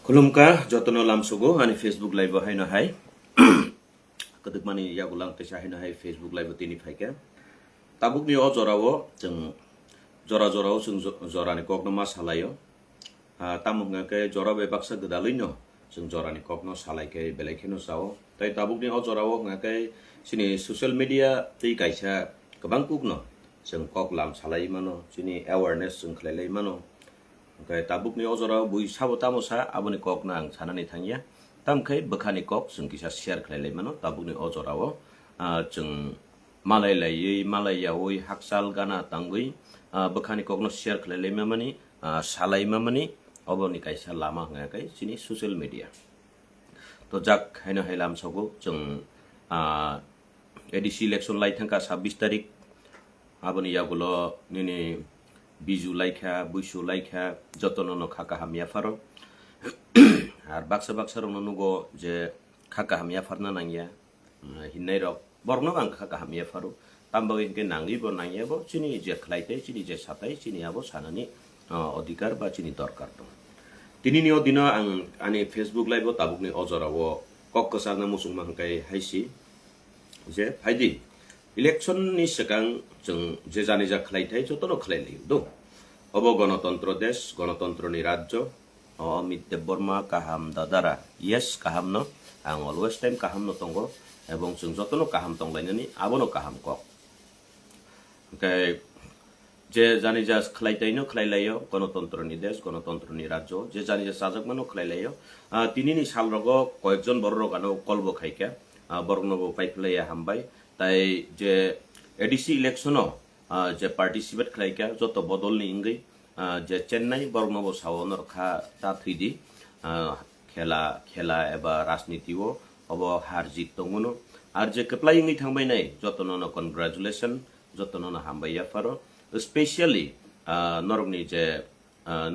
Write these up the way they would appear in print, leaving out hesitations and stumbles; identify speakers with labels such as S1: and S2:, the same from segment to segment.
S1: Kulumka jotono lamsugo ani Facebook live haino hai kedek mani ya gulang tesa haino hai Facebook live tini phaika tabuk ni o jorawo jeng jora-jorao jeng jorani kokno masalayo tamung ngake jora bebaksa gedalino jeng jorani kokno salai ke belekeno sao tai tabuk ni o jorawo ngake sini social media ti kaisa kebang kukno jeng kok lam salai mano sini awareness jeng khlelai mano Oke, tabuk ni ojora bui sabo tamosa aboni kok nang sanani thangya tamkai bekhani kok jeng kisa share khlailai mano tabuk ni ojora wo jeng malaya oi haksal gana tangui bekhani kok no share khlailai mamani salai mamani oboni kaisa lama ngakai sini social media to jak haino hailam sogo jeng edisi election lai thangka 26 tarik aboni yagulo nini biju laika buisu laika jotono no khaka hamia faro ar baksa rono nugo je khaka hamia farna nangya hinai rok borno bang khaka hamia faro tambagi ke nangi bo nangya bo chini je khlaite chini je satai chini abo sanani অধিকার বা chini দরকার dong tini ni odina ang ani Facebook live tabuk ni ojora wo kokkasa na musung mangkai haisi je phaidi election ni sekang jeng je jani ja khlaitai jotono khlailai do obo গণতন্ত্র দেশ গণতন্ত্র ni rajyo Amit Deborma kaham dadara yes kaham no ang always time kaham no tongo ebong jeng jotono kaham tonglainani abono kaham kok okay je jani ja khlaitai no khlailayo গণতন্ত্র ni desh গণতন্ত্র ni rajyo je jani ja sajak mano khlailayo tini ni sal rogo koyekjon borro gano kolbo khaika borgnobo paiplaya hambai tai je edisi electiono je participate khlaika joto bodol ni ingai je chennai borgnobo sawonor kha ta thidi khela eba rajnitiwo obo har jit tonguno ar je keplai ngi thangbai nai jotono no congratulation jotono no hambaya faro especially norogni je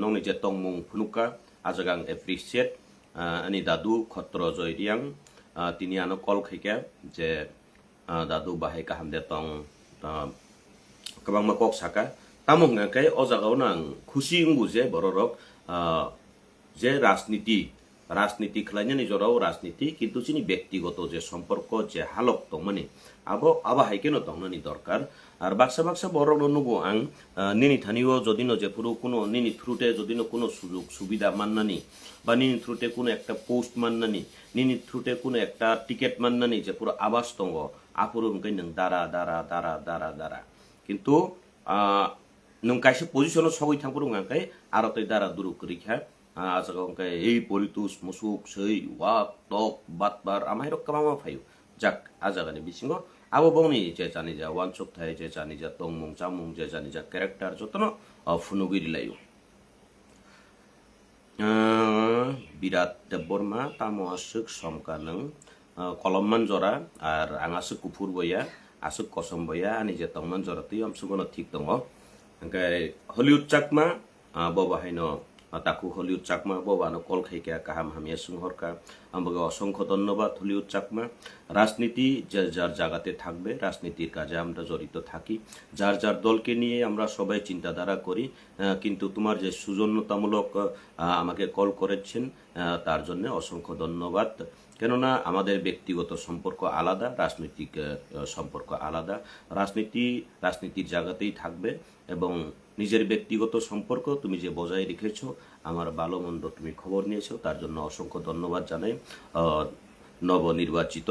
S1: nongni je tongmung phunuka ajagang appreciate ani dadu khotro joiriang tini ano call khaika je dadu bahai kaham de tong kabang makok saka tamong ngakai o jagao nang khusi ngbu je bororok je রাজনীতি khlaina ni jorao রাজনীতি কিন্তু chini ব্যক্তিগত যে সম্পর্ক যে halok tongmani abo haikeno tongnani দরকার আর বাক্সা বড় নুগো আং নিনি থানিও যদিনো যে পুরো কোনো নিনি থ্রুতে যদিনো কোনো সুযোগ সুবিধা মান্নানি বা নিনি থ্রুতে কোনো একটা পোস্ট মান্নানি নিনি থ্রুতে কোনো একটা টিকেট মান্নানি যে পুরো আবাস তঙ্গ আপুরুম গাই নং দারা কিন্তু নং কাইসে পজিশন সগৈ থাংপুরুম গাই আরতই দারা দুরু করিখা আজাগংকে এই পলিতুস মুসুক sei wak tok batbar amai rok kamama phayu jak ajagani bisingo abo bongni je jani ja wansuk thai je jani ja tongmung chamung je jani ja character jotono funugiri layu birat deborma tamo asuk somkanang kolomman jora ar angasuk kufur boya asuk kosom boya ani je tongman jora ti amsugono thik tongo angkai Hollywood chakma boba haino তাকু Hollywood Chakma ববানো কল খাইকা কাহাম হামিয়া সুংহরকা আমবাগে অসংখ্য ধন্যবাদ হলিউড চাকমা রাজনীতি যার জায়গাতে থাকবে রাজনীতির কাজে আমরা জড়িত থাকি যার দলকে নিয়ে আমরা সবাই চিন্তাধারা করি কিন্তু তোমার যে সুজন্যতামূলক আমাকে কল করেছেন তার জন্য অসংখ্য ধন্যবাদ কেননা আমাদের ব্যক্তিগত সম্পর্ক আলাদা রাজনৈতিক সম্পর্ক আলাদা রাজনীতির জায়গাতেই থাকবে এবং নিজের ব্যক্তিগত সম্পর্ক তুমি যে বজায় রেখেছো আমার ভালো মন্দ তুমি খবর নিয়েছো তার জন্য অসংখ্য ধন্যবাদ জানাই নবনির্বাচিত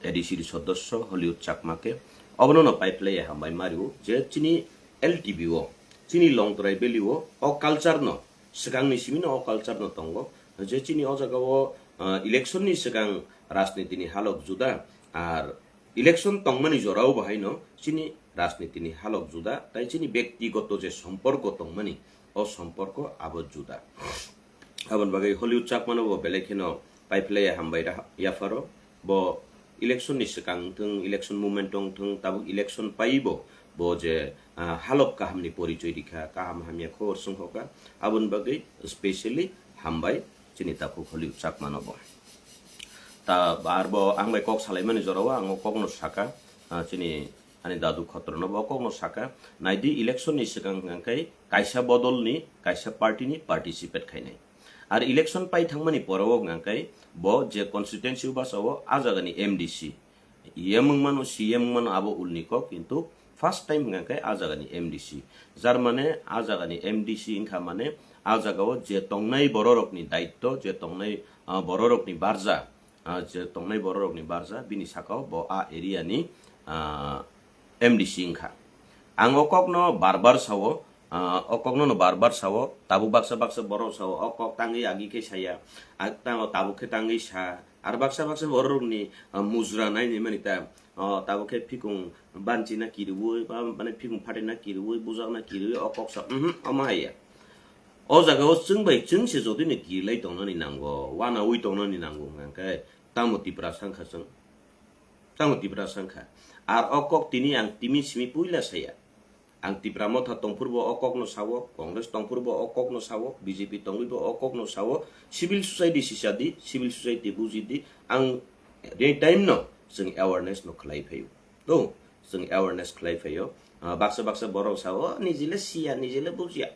S1: এডিসির সদস্য হলিউড চাকমাকে অবনন পাইপ্লাই হামবাই মারিও যে চিনি এলটিবিও চিনি লংদ্রাই বেলিও অ কালচার ন সিগাংনি সিমিন অ কালচার ন তঙ্গ যে চিনি অ জায়গাও ইলেকশননি সিগাং রাজনীতিনি হালক জুদা আর ইলেকশন তংমানি জরাও বাহাইনো চিনি রাজনীতিনি হালক জুদা তাই চিনি ব্যক্তিগত যে সম্পর্ক তংমানি ও সম্পর্ক আবদ জুদা আবন বাগে হলিউড চাকমানো ব বেলেখেনো পাইপ্লাই হামবাইরা ইয়াফারো ব ইলেকশন নি সিগাং থং ইলেকশন মুভমেন্ট থং তাবু ইলেকশন পাইবো ব যে হালক কাহামনি পরিচয় দিখা কাহাম হামিয়া খবর সংহকা আবন বাগে স্পেশালি হামবাই চিনি তাকু হলিউড চাকমানো ব ta barbo angbai kok salaimani jorawa ang kokno saka chini ani dadu khotrono bo kokno saka naidi election ni sikang kai kaisa bodol ni kaisa party ni participate khainai আর election পাই থাকমানি পরেও গাঙ্কাই ব যে constituency বাসাও আজাগানি MDC ইয়েমং মানো CM মানো আবো উলনিক কিন্তু first time গাঙ্কাই আজাগানি MDC যার মানে আজাগানি এমডিসি ইনকা মানে আজাগাও যে তংনাই বড় রকনি দায়িত্ব যে তংনাই বড় রকনি বারজা যে তংনাই বড় রকনি বারজা বিনি সাকাও ব আ এরিয়ানি এমডিসি ইনকা আং অককনো বারবার সাwo অককনো বারবার সাwo তাবু বাক্সা বাক্সা বড় সাwo অকক তাঙ্গি আগি কে সায়া আর তাবু কে তাঙ্গি সা আর বাক্সা বাক্সা বড় রকনি মুজরা নাই নি মানে তা তাবু কে ফিকুং বানচি না কিরুই বা মানে ফিকুং ফাটে না কিরুই বুজাক না কিরুই অকক সা অমাহাইয়া 어 자가 정bai 정시 조디네 길레 동나니 난고 와나 우이 동나니 난고 그러니까 따모 디브라 상카성 따모 디브라 상카 আর অকক তিনি আং তিমি সিমি পুইলা সায়া আং তিব্রা মথা তংপুরব অকক ন সাwo কংগ্রেস তংপুরব অকক ন সাwo বিজেপি তংবিব অকক ন সাwo সিভিল সোসাইটি সিসাদি সিভিল সোসাইটি বুজিদি আং রে টাইম ন जों एवारनेस न खलाय फैयो तो जों एवारनेस खलाय फैयो बाक्सा बाक्सा बर साwo निजिले सिया निजिले बुजिया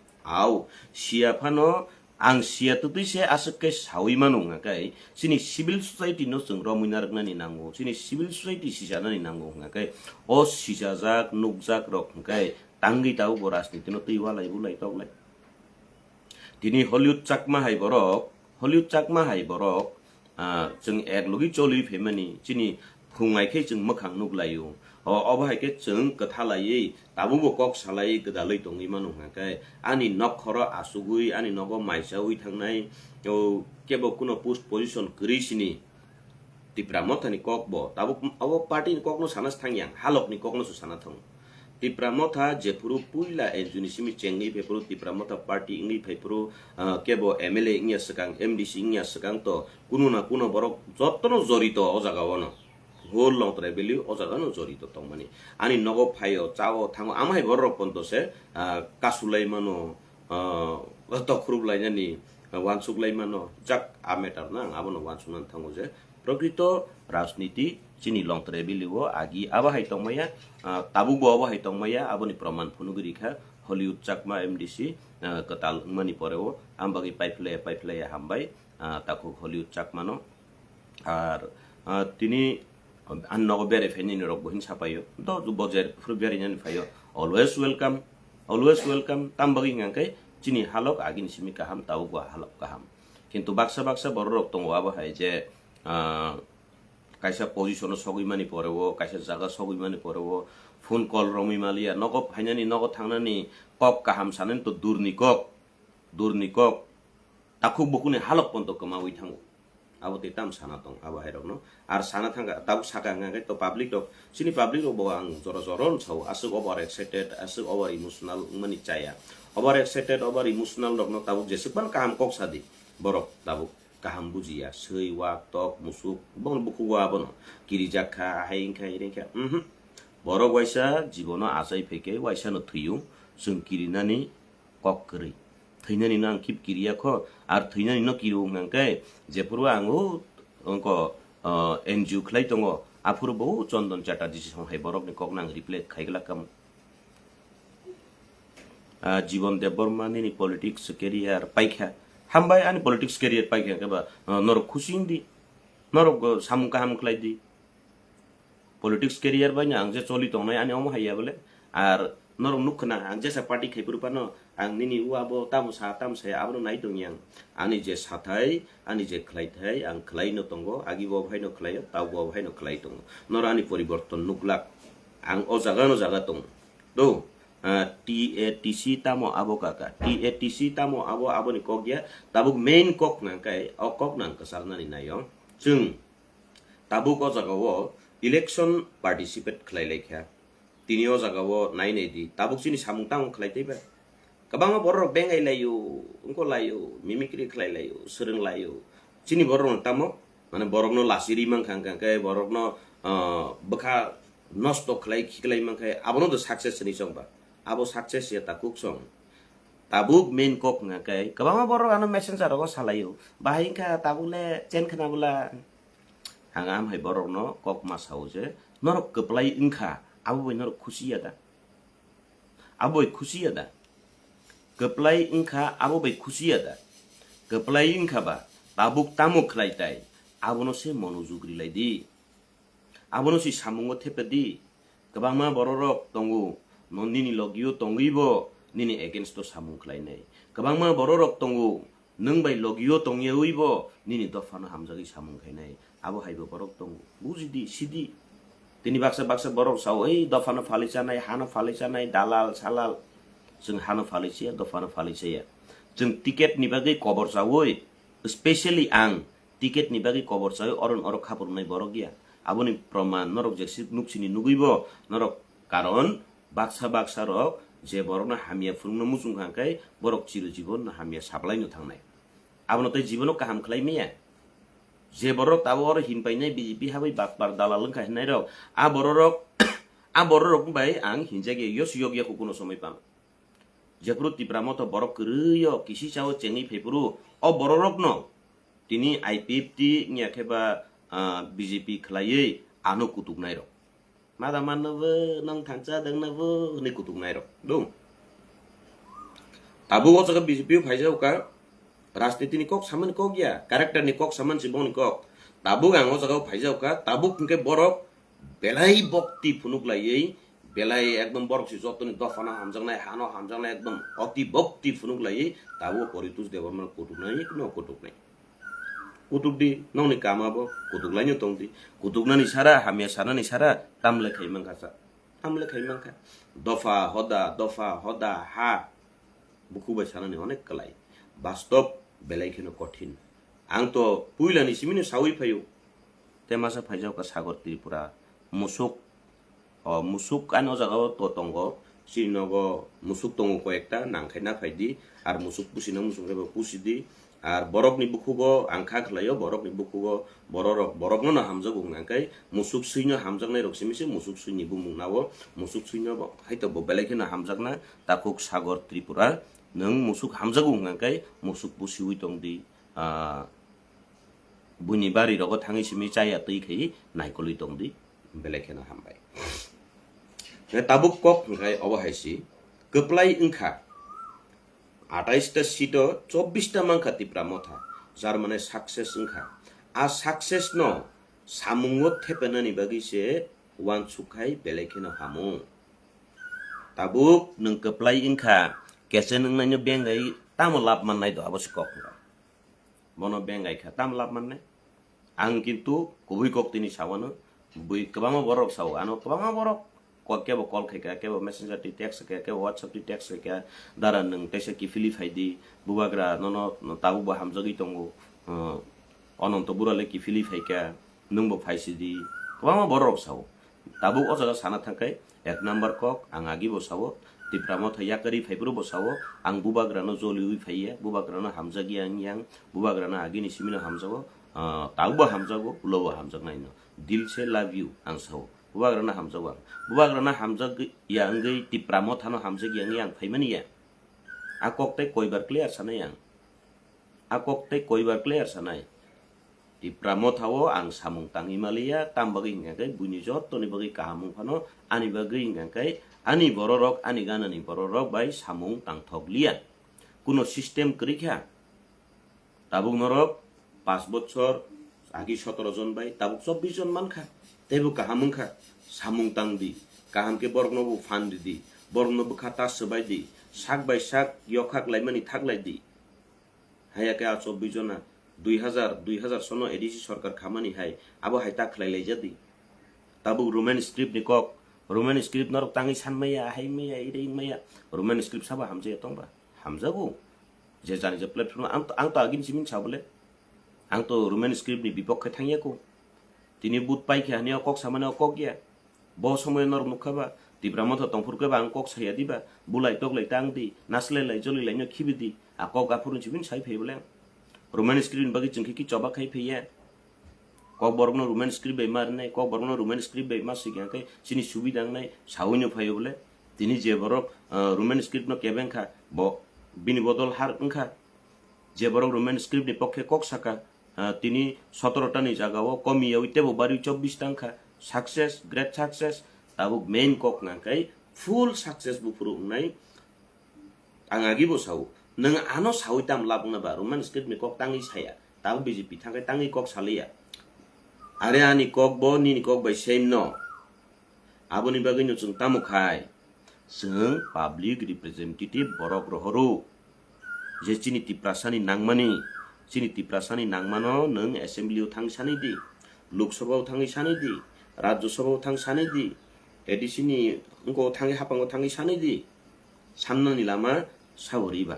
S1: आव सिया फानो आं सिया तो तुइसे आसके सावै मानो ngakai sini civil society no जों रमिना रगनानि नांगौ sini civil society सिजानानि नांगौ ngakai o सिजाजाक नुकजाक रक ngakai tangi tau bo राजनीति no तैवा लाइ बुलाइ तगलाइ दिनि हलिउड चाकमा हाइ बरक जों एक लुगि चलि फेमानि sini फुंगाइखे जों मोखां नुगलायो अबहायके जों कथालायै दाबुबो कक सालायै गदालै दंगै मानु हाकाय आनि नखर आसुगुइ आनि नगो माइसाउइ थांनाय केबो कुनो पोस्ट पोजिशन करिसिनि तिप्रा मथानि ककबो दाबु अब पार्टी ककनो सानास थांयां हालकनि ककनो साना थां तिप्रा मथा जेपुरु पुइला एजुनि सिमि चेंगनि पेपुरु तिप्रा मथा पार्टी इंगि पेपुरु केबो एमएलए इंगिया सकां एमडीसी इंगिया सकां तो कुनो ना कुनो बरक जत्तनो जरित अ जागावनो होल लं ट्राइबेली अजागानो जरित तंमानि आनि नगो फायो चाओ थांगो आमाय बरक पन्तसे कासुलाय मानो तखरुबलायनानि वानसुकलाय मानो जाक आमेटार ना आबनो वानसुनान थांगो जे प्रकृत राजनीति चिनि लं ट्राइबेलिओ आगि आबाहाय तंमाया ताबुबो आबाहाय तंमाया आबनि प्रमाण फुनुगिरिखा हलिउड चाकमा एमडीसी कताल मानि परेओ आमबागि पाइफले हामबाय ताकु हलिउड चाकमानो आर तिनि an no bere feni ni rok bohin sapayo do du bojer fru bere nyan fayo always welcome tambagi ngangkai chini halok agin simi kaham tau gua halok kaham kintu baksa bor rok tongo aba hai je kaisa position sogui mani porewo kaisa jaga sogui mani porewo phone call romi malia nogo phainani nogo thangnani kok kaham sanen to durni kok takuk bukuni halok ponto kamawi thango abo tetam sana tong abo hairok no ar sana thanga tabu saka ngai to public dok sini public ro bawang joro-joron chau asuk over excited asuk over emotional mani chaya over excited over emotional dok no tabu jeseban kaham kok sadi borok tabu kaham bujia sei wak tok musuk bon buku wa bono kiri jakha haing khai rengkha borok waisa jibono asai feke waisa no thuyu जों kirinani kok kri थैनानि नां किप किरिया खो are थैनानि न किरु ngangkai जेपुरु आंगु अंको NGO खलाइ दंगो आफुर बहु चन्दन चटार्जी संहाय बरकनि कक नां रिप्ले खाइगला कम जीवन देवबर्मानि नि पॉलिटिक्स कैरियर पाइखा हामबाय आनि पॉलिटिक्स कैरियर पाइखा केबा नर खुसिंदी नर सामुका हाम खलाइदि पॉलिटिक्स कैरियर बायना आं जे चलि दंनाय आनि अम हाया बोले आर नरम नुखना आं जेसा पार्टी खाइपुरपानो आं निनि उआबो तामसा आबनो नाय दंयां आनि जे साथाय आनि जे खलाइथाय आं खलाइनो दंगो आगिबो भाइनो खलायो तावबो भाइनो खलाइ दंगो नर आनि परिवर्तन नुकलाक आं अ जागा दं दो टीएटीसी तामो आबो काका टीएटीसी तामो आबो आबोनि कगया ताबुक मेन कक नांकाय अ कक नां कसारनानि नायो जों ताबुक अ जागावो इलेक्शन पार्टिसिपेट खलाइलायखा तिनियो जागावो नायनायदि ताबुक सिनि सामुंतां खलाइतैबा गोबां बरक बेंगाय लायो उनको लायो मिमिक्रि खलाय लायो सोरों लायो चिनि बरक तामो माने बरकनो लासिरि मांखांखाय बरकनो बखा नष्ट खलाय खिखलाय मांखाय आबनो द सक्सेस नि संबा आबो सक्सेस या ताकुक सं ताबुक मेन कक ngakai गोबां बरक आनो मेसेन्जार को सालायो बाहायखा ताबुले चेन खनाबुला हांगाम हाय बरकनो कक मासाव जे नरक कप्लाय इंखा आबो नरक खुसिया दा कप्लाय इंखा आबो बै खुसिया दा keplai ingkaba tabuk tamuk klaitai abono se monojug rilaidi abono si samungo thepedi kebangma bororok tongu nini logio tongibo nini against to samung klainai kebangma bororok tongu nungbai logio tongye uibo nini dofano hamjagi samung khainai abo haibo borok tongu bujidi sidi tini baksa borok saw dofano phalisanai hano phalisanai dalal salal जों हानो फालिसिया दफानो फालिसिया जों ticket नि बागै cover जावै specially आं ticket नि बागै cover जावै अरन अरक खाबरनाय बरक गया आबोनि प्रमाण नरक जेसि नुक्सिनि नुगैबो नरक कारण बाक्सा रक जे बरकना हामिया फुंनो मुसुं खांखाय बरक चिर जीवन हामिया साबलायनो थांनाय आबोनो तै जीवनो काहाम खलायमिया जे बरक ताबो अर हिनपायनाय बिजेपि हाबै बाकबार दालाल लंखा हिनाय रक आ बरक बाय आं हिनजागे यस योग्य कुनो समय palm Japru tipramoto borok keruyo kisi cawo cengi pepuru o borok no tini IPFT nyakeba BJP kelaye anu kutuk nairo mada manawe nang tangca deng nawe ni kutuk nairo dong tabu wo saka BJP phaisa uka rastiti ni kok saman kok ya karakter ni kok saman sibong ni kok tabu gang wo saka phaisa uka tabu ke borok belai bokti punuk laye belai ekdom borok si jotoni dofana hamjangnai hano hamjangnai ekdom অতি ভক্তি ফুনুক লাই তাবো পরিতুস দেবরমান কুতুক নাই কোনো কুতুক নাই কুতুক দি নংনি কামাবো কুতুক Lino তংদি কুতুক নানি সারা হামিয়া সারানি সারা তামলে খাইমান খাসা তামলে খাইমান খা দফা হদা হা বুকুবাই সারানি অনেক কলাই বাস্তব বেলাই খেনো কঠিন আং তো পুইলানি সিমিনো সাউই ফাইও তেমাসা ফাইজাও কা সাগর Tripura musuk ano jagao to tongo sinogo musuk tongo ko ekta nangkhaina phaidi ar musuk pusina musuk rebo pusidi ar borok ni bukugo angkha khlayo borok ni bukugo borok no hamjago ngangkai musuk suino hamjagnai rok simise musuk suini bumung nawo musuk suino haito bo belekena hamjagna takuk sagor tripura nang musuk hamjago ngangkai musuk pusiwi tongdi buni bari rogo thangi simi chaya tui khai naikoli tongdi belekena hambai tabuk kok ngai obahaisi keplai engkha 28টা seat 24টা মাংখা তিপ্রা মথা যার মানে success engkha a success no samungo thepena ni bagi se wan sukai belekena hamu tabuk nung keplai engkha kese nung nanyo bengai tamolap mannai do abos kok bono bengai kha tamolap mannai ang kintu kubui kok tini sawano bui kebama borok saw ano kebama borok kebo call kaya kebo messenger di text kaya kebo whatsapp di text kaya dara nung tese ki fili faidi bubagra nono tabu ba hamjagi tongo onon to burale ki fili fai kaya nung bo faisi di kebama borok saw tabu o jaga sana thangkai ek number kok ang agi bo saw di pramot yakari faibru bo saw ang bubagra no joli ui faiya bubagra no hamjagi yang bubagra no agi ni simino hamjago tabu ba hamjago ulo hamjagnai no dil se love you ang saw bubagrana hamjag yang gei ti pramot hano hamjag yang phaimani ya akok te koibar clear sanai yang akok te koibar clear sanai ti pramot hawo ang samung tangi malia tambagi ngai buni jot to ni bagi kahamung phano ani bagi ngai ani bororok ani ganani bororok bai samung tang thoglia kuno system krikha tabuk norok 5 বছর agi 17 John bai tabuk 24 John mankha tebu kahamung kha samung tangdi kaham ke borgnobu fund di borgnobu khata sabai di sak bai sak yokhak laimani thaklai di haya ke 24 jona 2000 sono edisi sarkar khamani hai abo hai taklai lai jadi tabu roman script ni kok roman script norok tangi sanmaya hai maya ire maya roman script saba hamje tongba hamjago je jani je platform ang to agin simin sabole ang to roman script ni bipokhe thangyako tini but paikhe hani kok samane kok ya bo somoy nor nukhaba tibramoth tongfurke bang kok saya diba bulai toklai tangdi nasle lai joli lai no khibidi akok gafurun sibin sai phebole roman script bagi chungki ki choba khai pheya kok borgno roman script be marne kok borgno roman script be masigi kai sini subidang nai saunyo phayobole tini je borok roman script no keben kha bo bini bodol har engkha je borok roman script ni pokhe kok saka তিনি 17টা নি জাগাও কমিয়ে উইতেবো বারি 24 টাঙ্কা success great success তাবুক main cock Nakai ফুল success বুফুরু নাই আঙাগি বসাও nang ano sawi tam labung na ba Roman script ni kok tangi saya tabu BJP tangkai tangi kok salia are ani kok bo ni kok bai same no aboni bagay nyo chung tamu khai sung public representative borok rohoro je chini tiprasani nangmani chini tiprasani nangmano nang assembly thang sani di lok sabha thangi sani di rajya sabha thang sani di edisini ngko thangi hapango thangi sani di samnani lama sawori ba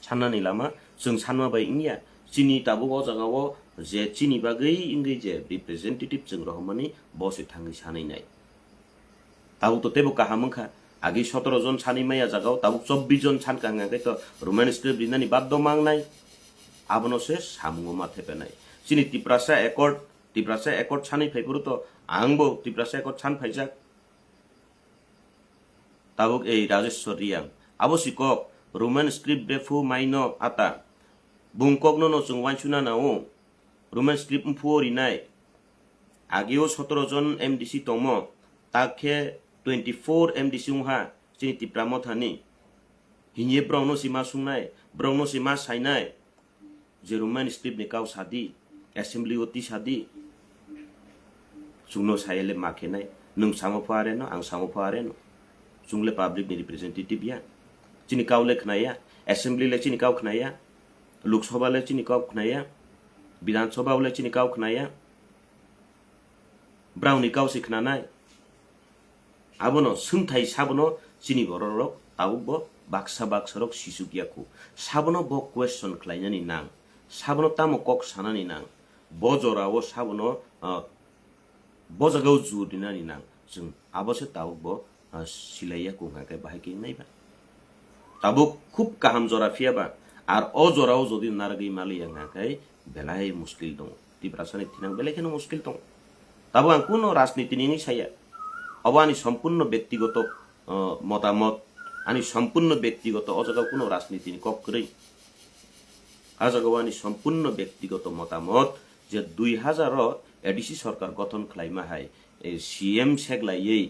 S1: samnani lama sung sanma bai ingya chini tabu go jagao je chini bagay ingei je representative chung rohmani bose thangi sani nai tabu to tebo kahamangkha agi 17 জন ছানি মাইয়া জাগাও তাবুক 24 জন ছান কাঙ্গাকে তো Roman script রিনানি বাদ্য মাংনাই আবনসে সামুঙ্গ মাথে পেনাই চিনি Tiprasa accord ছানি ফাইপুরু তো আংবো তিপ্রাসা একর্ড ছান ফাইজাক তাবুক এই রাজেশ্বর রিয়াং আবসি কক রোমান স্ক্রিপ্ট বেফু মাইনো আতা বুংকক নো जों वाइसुना नाओ রোমান স্ক্রিপ্ট ফুরি নাই আগেও 17 জন এমডিসি তমো তাকে 24 MDC ha chini tipramo thani hinye browno sima sungnai browno sima sainai je roman script ni kau sadi assembly oti sadi sungno saile makhenai nung samo phare no ang samo phare no sungle public ni representative ya chini kau lekhnaya assembly le chini kau khnaya lok sabha le chini kau khnaya bidhan sabha le chini kau khnaya browni kau sikhnanai abono sungthai sabono chini bororok tabubo baksa sisukiaku sabono bo question khlainani nang sabono tamo kok sanani nang bojorao sabono bojagau judinani nang जों abose tabubo silaiya kunghakai bahaki naiba tabuk খুব কাহাম জরা ফিয়াবা আর অজরাও যদি নারগি মালি ngakai belai muskil dong tiprasani tinang belai keno muskil dong tabu ang kuno রাজনীতি ni saya অবানি সম্পূর্ণ ব্যক্তিগত মতামত আনি সম্পূর্ণ ব্যক্তিগত অজাগাও কোনো রাজনীতি কক করে আজাগাওয়ানি সম্পূর্ণ ব্যক্তিগত মতামত যে 2000 এডিসি সরকার গঠন খাইমা হাই সিএম সেগলাই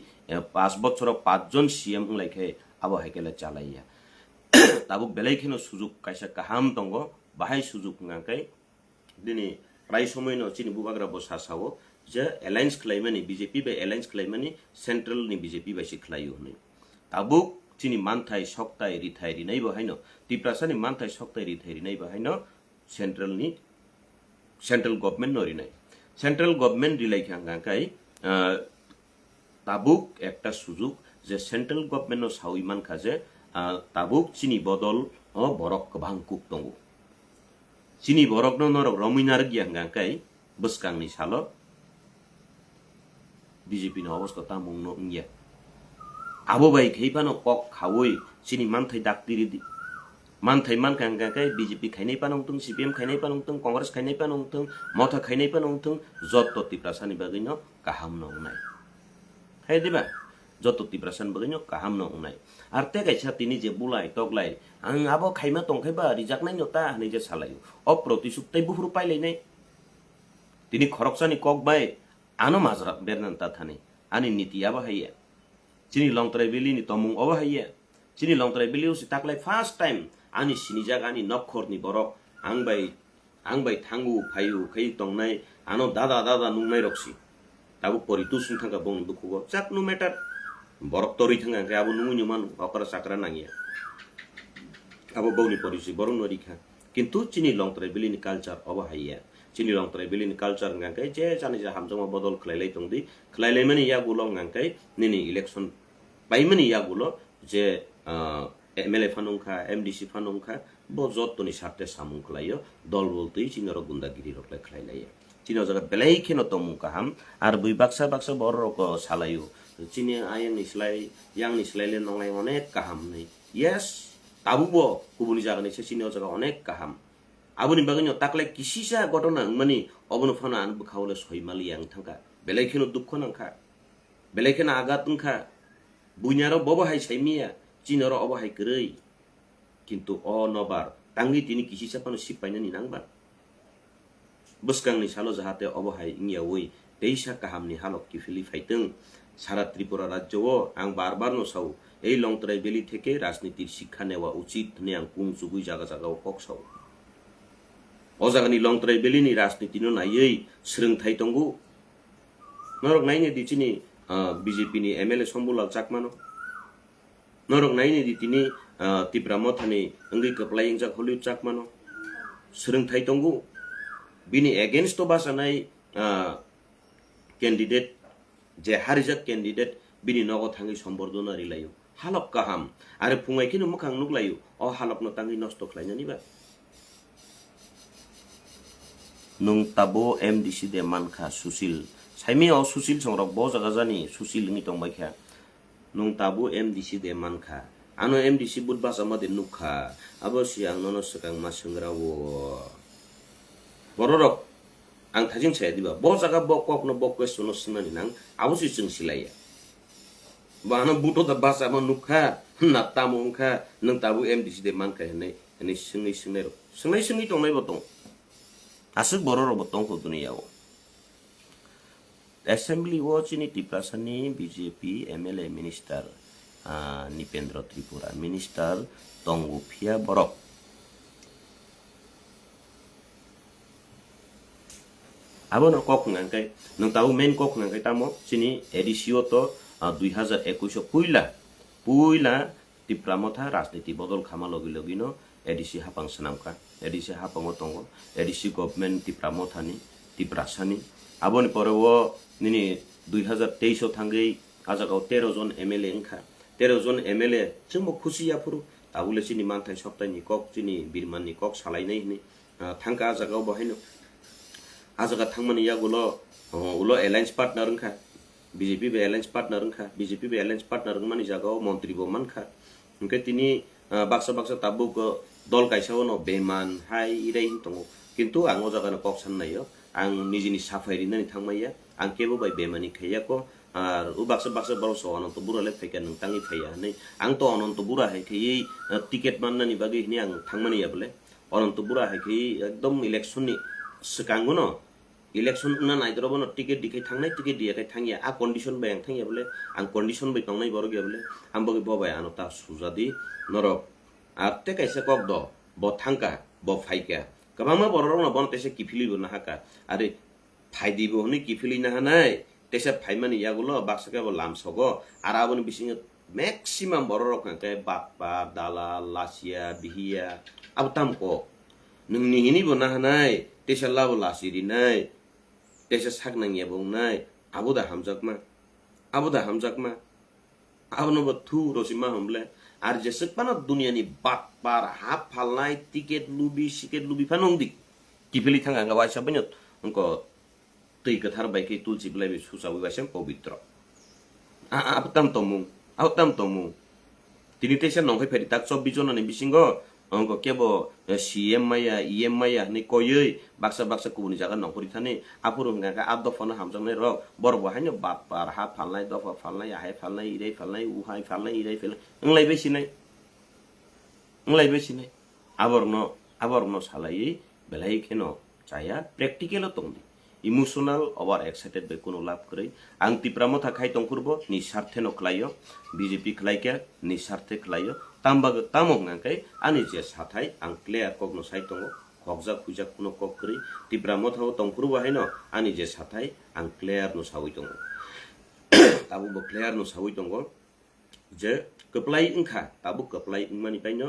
S1: 5 বছর 5 জন সিএম লাইখে আবো হাইকেলে চালাইয়া তাবুক বেলাইখিনো সুযোগ কাইসা কাহাম দঙ্গ বাহাই সুযোগ ngakai দিনে প্রায় সময় ন চিনি বুবাগ্রা বসাসাও যে অ্যালায়েন্স ক্লাইমানি বিজেপি বা অ্যালায়েন্স ক্লাইমানি সেন্ট্রাল নি বিজেপি বাইসি খ্লাইও হনি তাবুক চিনি মানথাই সক্তাই রিথাই রিনাই বহাইনো তিপ্রাসানি মানথাই সক্তাই রিথাই রিনাই বহাইনো সেন্ট্রাল গভর্নমেন্ট নরিনাই সেন্ট্রাল গভর্নমেন্ট রিলাই খাঙ্গাকাই তাবুক একটা সুযোগ যে সেন্ট্রাল গভর্নমেন্ট সাউই মানখা যে তাবুক চিনি বদল বরক ভাংকুক দङ চিনি বরক নরক রমিনার গিয়াঙ্গাকাই বসকাংনি সালো BJP no অবস্থা তা মুংনো ইয়া আবো বাই খেইপানো কক খাওই চিনি মানথাই ডাক্তিরি দি মানথাই মানকাঙ্গাকাই BJP খাইনাই পানংতুং CPM খাইনাই পানংতুং কংগ্রেস খাইনাই পানংতুং মথা খাইনাই পানংতুং যত তিপ্রাসানি বাগৈনো কাহাম নংনাই হাই দিবা যত তিপ্রাসানি বাগৈনো কাহাম নংনাই আর তে গাইছা তিনি যে বুলাই তগলাই আং আবো খাইমা তংখাইবা রিজাকনাই নতা হানি যে সালায়ু অপ্রতিশুক্তাই বুহুরু পাইলাইনাই তিনি খরকসানি কক বাই ano mazra bernanta thani ani niti abahaya chini longtrai beli ni tomung abahaya chini longtrai beli usi taklai first time ani sini jaga ani nokkhor ni borok angbai thangu phayu khei tongnai ano dada nungnai roksi tabu poritu sung thanga bong dukugo chak no matter borok tori thanga ke abu nungu nyuman okara sakra nangia abu boni porisi borong norikha kintu chini longtrai beli ni culture abahaya chini longtrai beli ni culture ngakai je jani ja hamjama bodol khlailai tongdi khlailai mani yagulo ngakai nini election paimani yagulo je MLA fanungkha MDC fanungkha bo jottoni sarte samung khlaio dol boltei chinoro gundagiri roklai khlailai chino jaga belai kheno tomung kaham ar bui baksa borok salayo chini ayang nislai yang nislaile nongai onek kaham nei yes tabubo kubuni jaga ni chini jaga onek kaham aboni bagino taklai kisisa ঘটনা মানে অবন ফানা আনবো খাওলে সইমালি আং থাকা বেলাইখেনো দুঃখ নাংখা বেলাইখেনো আঘাত নখা বুইনারো ববহাই সাইমিয়া চিনরো অবহাই করেই কিন্তু অনবার তাঙ্গি তিনি kisisa পানো সিপাইনানি নাংবা বসকাংনি সালো जाहाते অবহাই ইয়া ওই তেইসা কাহামনি হালক কিফিলি ফাইতং সারা ত্রিপুরা রাজ্যও আং বারবার নসাও এই লংতরাই বেলি থেকে রাজনীতির শিক্ষা নেওয়া উচিত নে আং পুংচুগুই জায়গা জায়গাও ককসাও o jagani longtrai belini rajniti no naiei srengthai tongu norok naine di chini BJP ni MLA Sombulal Chakmano norok naine di tini Tipra Mothani ngi keplai ingjak Hollywood Chakmano srengthai tongu bini against to basanai candidate je harijak candidate bini nogo thangi sombordona rilayo halok kaham are pungai kinu mukhang nuklayo o halok no tangi nosto khlainani ba nung tabo MDC de mankha Susil saimi o Susil songrok bo jaga jani Susil ni tong baikha nung tabo MDC de mankha ano MDC budbas amade nukha abo siang nono sekang masengrawo bororok ang thajing saya diba bo jaga bo kok no bo question no sinani nang abo si jing silaya bana buto da basa mo nukha na tamongkha nung tabo MDC de mankha ne singai tong nai botong asuk bororo botong ko duniyawo assembly watch ni Tiprasani BJP MLA minister Nipendra Tripura minister Tongu Phia Borok abono kok nangkai nang tahu main kok nangkai tamo sini edisio to 2021 puila Tipramotha rajniti bodol khama logino edisi hapang senamka edisi hapang otongo edisi government Tipramothani Tiprasani aboni porewo nini 2023 thangai ajagao 13 jon MLA engkha 13 jon MLA chemo khusi yapuru tabule sini manthai soptani kok chini birmani kok salainai ni thangka ajagao bahaino ajaga thangmani yagulo ulo alliance partner engkha BJP be alliance partner engkha BJP be alliance partner mani jagao montri bo mankha engke tini baksa tabuk dol kaisao no beman hai irai hintongo kintu ang o jaga no kok sannayo ang nijini safai rinani thangmaiya ang kebo bai bemani khaiya ko ar u baksa baro so anonto bura le phaikan nang tangi phaiya nei ang to anonto bura hai khei ticket mannani bagi ni ang thangmani ya bole anonto bura hai khei ekdom election ni sekango no election na naidro bono ticket dikai thangnai ticket dia kai thangya a condition bai ang thangya bole ang condition bai tongnai boro ge bole ambogi bobai anota sujadi norok ate kaisa kok do bo thangka bo phaika kabama bororong na bon tese kifili bo na haka are phaidi bo ni kifili na hanai tese phaimani yagulo baksake bo lamsogo ara aboni bising maximum bororok ka bakpa dala lasia bihia abtam ko nungni hini bo na hanai tese labo lasiri nai tese saknang yabong nai abuda hamjakma abno bo thu rosima humle আর যে সেকপানা দুনিয়ানি বাটপার হাফ ফালনাই ticket লুবি ফানংদি কিফেলি থাঙ্গা nga waisa banyot angko tei kathar bai ke tulsi blai be susawi waisa pavitra aptam tomu tini tesa nongkai pheri tak 24 jon ani bisingo angko kebo CM maya EM maya ni koyei baksa kubuni jaga nongpuri thani apuru nga abdo fona hamjangnai ro borbo haino batpar ha falnai dofa falnai ahai falnai irei falnai uhai falnai irei falnai nglai besinai aborno salai belai kheno chaya practical tongdi emotional over excited be kono lab krai ang Tipramotha khai tongkurbo ni sarthe no khlaio BJP khlaika ni sarthe khlaio tamong nangkai ani je sathai ang clear kogno sai tongo kokja khuja kuno kok kri Tipramotha tongkurbo haino ani je sathai ang clear no sawi tongo tabu bo clear no sawi tongo je keplai engkha tabu keplai engmani paino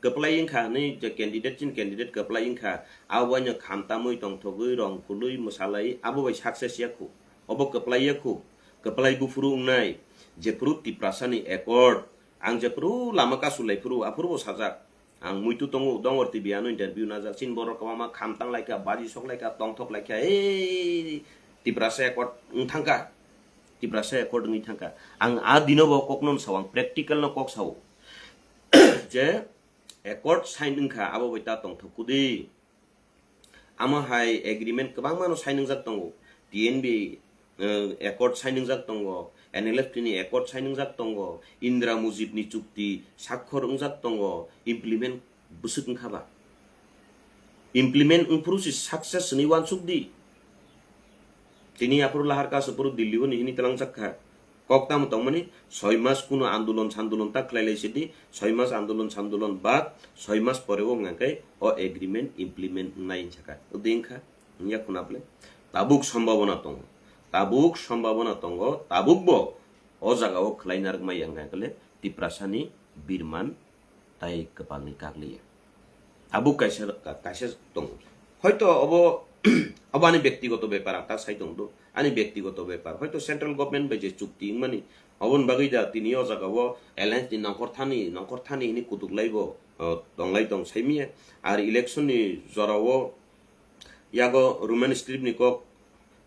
S1: keplai engkha ni je candidate keplai engkha awanya khamtamui tongthogui rong pului musalai abo bai success yaku obo keplai bufuru ungnai je pru Tiprasani accord ang je pru lamaka sulai pru apurbo sajak ang muitu tongo dongor TV ano interview najak sin borok kama khamtang laika baji sok laika tongthok laika Tiprasa accord ngthangka Tiprasa accord ngi thangka ang adino bo koknon sawang practical no kok saw je accord sign engkha abo baita tongthokudi ama hai agreement kabang mano sign jak tongo TNB accord sign jak tongo NLF ni accord sign jak tongo Indra Mujib ni chukti sakhor jak tongo implement busuk khaba implement process success ni wan sukdi tini apur lahar ka sapuru Delhi ni hini telang jakha ককতাম তংমানি 6 মাস কোনো আন্দোলন সান্দোলন তা খাইলাইছিদি 6 মাস আন্দোলন সান্দোলন বাদ 6 মাস পরেও ngakai ও agreement implement নাই ছাকা উদিনখা নিয়া খুনাবলে তাবুক সম্ভাবনা দङ তাবুক ব ও জায়গাও খাইনার মাই ngaikale তিপ্রাসানি বিরমান তাই কপালনি কাগলিয়া তাবুক কাইসা দङ হয়তো আনি ব্যক্তিগত ব্যাপার তা সাই দङ আনি ব্যক্তিগত ব্যাপার হয়তো সেন্ট্রাল গভর্নমেন্ট বাই চুক্তি মানে অবন বাগৈদা তিনি ও জায়গাও এলায়েন্স ni নংকরথানি ni কুতুকলাইব দংলাই দং সাইমিয়া আর election ni জরাও ইয়াগো Roman script ni cock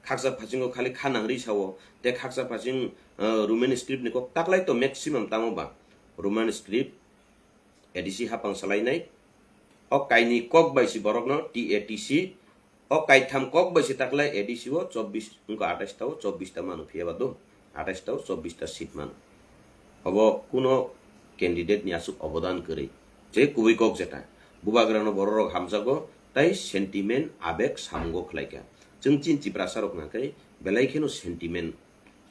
S1: খাকসা ফাচিং খালি খানাংরি সাও তে খাকসা ফাচিং রোমান স্ক্রিপ্ট ni কক তাকলাই তো ম্যাক্সিমাম তামবা রোমান স্ক্রিপ্ট এডিসি হাপাং সালাইনাই ও কাইনি কক বাইসি বরকনো টিএটিসি ও কাইথাম কক বাইসি তাকলাই এডিসি ও 24 উনকো 28 টাও 24 টা মানু ফিয়াবা দো 28 টাও 24 টা সিট মানু अब कुनो कैंडिडेट नि आसुक अवदान करे जे कुबै কক जेटा बुबाग्रानो बररक हामजागो ताई सेंटिमेंट आबेग सामगो खलाइका जों चिन्ति प्रासारक नाकै बेलाइखेनो सेंटिमेंट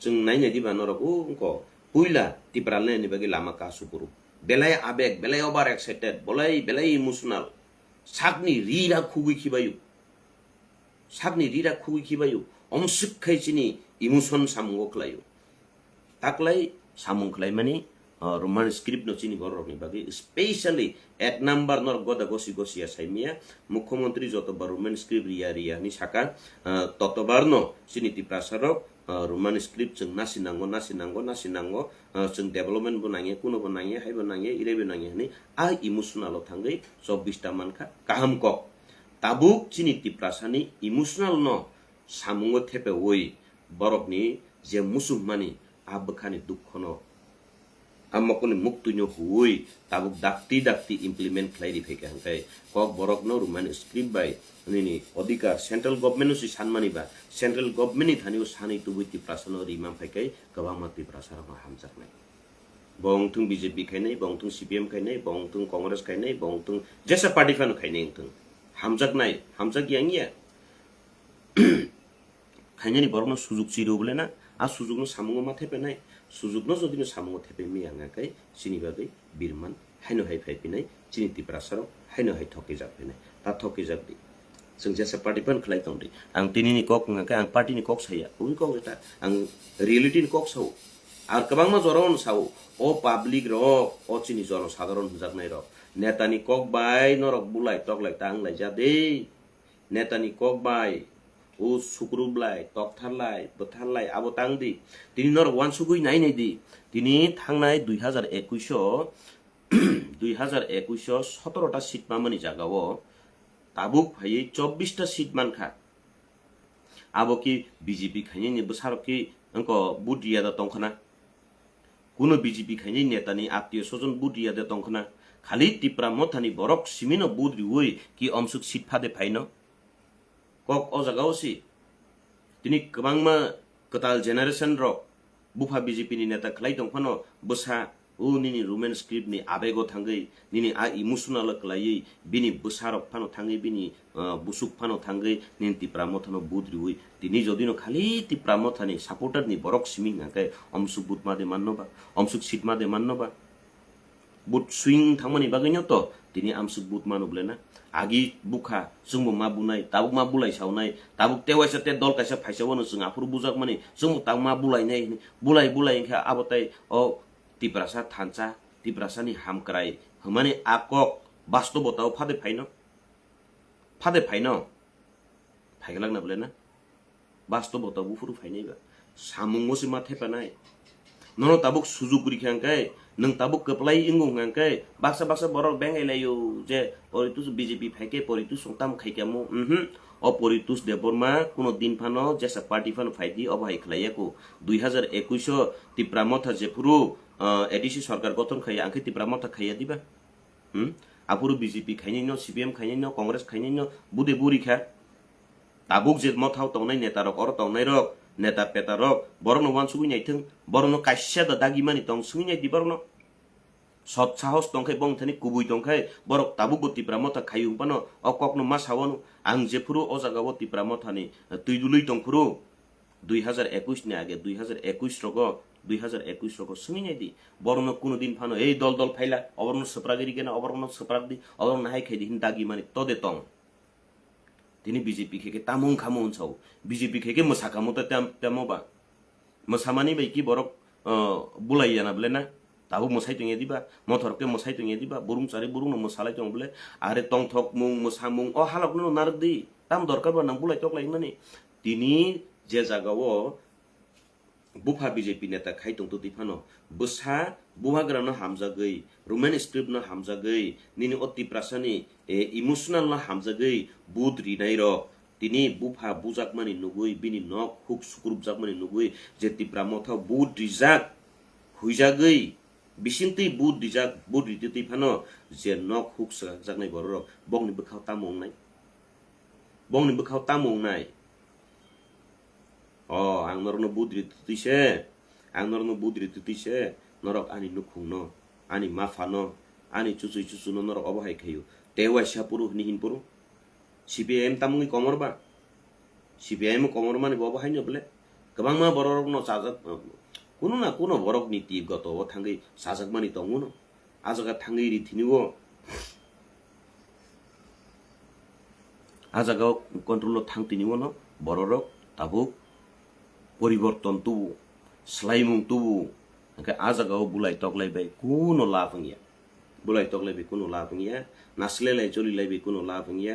S1: जों नायनाय दिबा नरक उनको पुइला तिप्रालने नि बागि लामा कासुपुरु बेलाय आबेग बेलाय ओभार एक्साइटेड बेलाय इमोशनल सागनि रिरा खुगै खिबायु अमसुक खाइसिनि इमोशन सामगो खलायु ताकलाई samung klai mani roman script no chini borok ni bagi especially at number nor goda gosi asaimia mukhomontri joto bar roman script ria ni saka totobar no chini ti prasarok roman script chung nasinango chung development bunange kuno bunange hai bunange ire bunange ni a emotional thangai 24 ta mankha kaham kok tabuk chini ti prasani emotional no samungo thepe oi borok ni je musumani abkhani dukkhono amakoni muktunyo hui tabuk dakti implement khlairi pheke hangkai kok borok no roman script bai nini odikar central government si sanmani ba central government ni thaniu sani tubuiti prasano rimam phaikai kabamati prasara ma hamjaknai bongtung BJP khainai bongtung CPM khainai bongtung congress khainai bongtung jesa party fan khainai tung hamjaknai hamjak yangia khainani borokno sujug chiro bolena आ सुजुगनो सामुङो मा थेपेनाय सुजुगनो जदिनो सामुङो थेपे मियाङाकै सिनि बागै बिरमान हाइनो high फाइपिनाय चिनि तिप्रासारो हाइनो high थके जाफिनाय ता थके जाबदि जों जेसा party पन खलाइ दंदि आं तिनिनि कक ngakai आं पार्टीनि कक साया उनि कक एटा आं रियलिटी नि कक साउ आर कबांमा जरावन साउ ओ पाब्लिक र ओ चिनि जन साधारण हुजाकनाय र नेतानि कक बाय नरक बुलाय तकलाय ता आंलाय जादे नेतानि कक बाय ও সুক্রুবলাই তকথারলাই বথারলাই আবো তাংদি তিনি নর ওয়ান সুগুই নাই নাই দি তিনি থাংনাই 2021 17টা সিট মামানি জাগাও তাবুক ভাই 24টা সিট মানখা আবো কি বিজেপি খাইনি বসারকি অঙ্ক বুডিয়া দা তংখনা কোন বিজেপি খাইনি নেতানি আত্মীয় স্বজন বুডিয়া দা তংখনা খালি টিপ্রা মথানি বরক সিমিনো বুদ্রি ওই কি অমসুক seat ফাদে ফাইনো kok o jagao si tini kabangma katal generation ro bufa BJP ni neta khlai dongphano bosa o nini roman script ni abego thangai nini a emotional klai bini bosarok phano thangai bini busuk phano thangai nin ti pramothano budri oi tini jodino khali ti pramothani supporter ni borok simi ngakai omsuk butma de mannoba omsuk sitma de mannoba but swing thangmani bagainya to tini amsuk butma noblena आगी बुखा जोंबो मा बुनाय Tabuk मा बुलाय सावनाय Tabuk तेवाइसा ते दल काइसा फाइसावनो जों आफुर बुजाक माने जों ताबुक मा बुलायनाय बुलाय इनखा आबताय ओ तिप्रासा थानचा तिप्रासानि हामक्राय हमाने आकक बास्तबताव फादे फाइनो फाइगलांना बलेना बास्तबताव बुफुरु फाइनायबा सामुंगोसि मा थेपानाय ननो ताबुक सुजुगुरि खांकाय नों Tabuk कपलाई इंगु ngakai baksa borok bengailayo je poritus BJP phaike poritus songtam khaikamo o poritus deborma kuno din phano jesa party phano phaidi obhai khlaiyako 2021 tipramotha jepuru ADC সরকার গঠন খাই আংকে তিপ্রামতা খাইয়া দিবা আপুরু বিজেপি খাইনি ন সিপিএম খাইনি ন কংগ্রেস খাইনি ন বুদে বুরিখা তাবুক যে মথাও তংনাই নেতা রক অর তংনাই রক नेता पेता रक बरनो वान सुगुइ नाइथों बरनो काइसा दा दागिमानि तं सुगुइ नाइ दिबरनो सत साहस तंखाय बंथानि कुबुइ तंखाय बरक ताबु गतिप्रा मथा खायु पानो अककनो मा सावनो आं जेफुरु ओ जागा गतिप्रा मथानि तुइदुलुइ तंफुरु 2021 नि आगे 2021 रग 2021 roko sungini di borno kuno din phano ei dol dol phaila oborno sopragiri gena oborno sopragdi oborno hai khedi hindagi mani tode tong tini BJP kheke tamung khamon chau BJP kheke mosakamo ta tamo ba mosamani bai ki borok bulai yana blena tabu mosai tunge diba motor ke mosai tunge diba burung cari burung no mosalai tong ble are tong thok mung mosamung o halak no nardi tam dorkar ba nang bulai tok lai nani tini je jagao bufa BJP neta khaitung tu difano busa buhagra no hamjagei roman script no hamjagei nini oti prasani emotional no hamjagei bud rinai ro tini bufa bujak mani nugui bini nok huk sukrup jak mani nugui je tipra motha bud rijak huijagei bisinti bud rijak bud rititi phano je nok huk jak nai borok bongni bkhau tamong nai bongni bkhau tamong nai ang norno budri tutise ang norno budri tutise norok ani nukhungno ani mafano ani chuchu no norok obo hai khayu tewa sapuru nihin puru CPM tamungi komorba CPM komor mani bobo hai no bole kabang ma borok no sajak kuno na kuno borok niti goto o thangai sajak mani tonguno ajaga thangai ri thinigo ajaga control thangtinigo no borok tabuk পরিবর্তন তুবু স্লাইমুং তুবু আজাগাও বুলাই তকলাই by কোনো লাভ গিয়া বুলাই তকলাই by কোনো লাভ গিয়া নাসলে লাই চলি লাই by কোনো লাভ গিয়া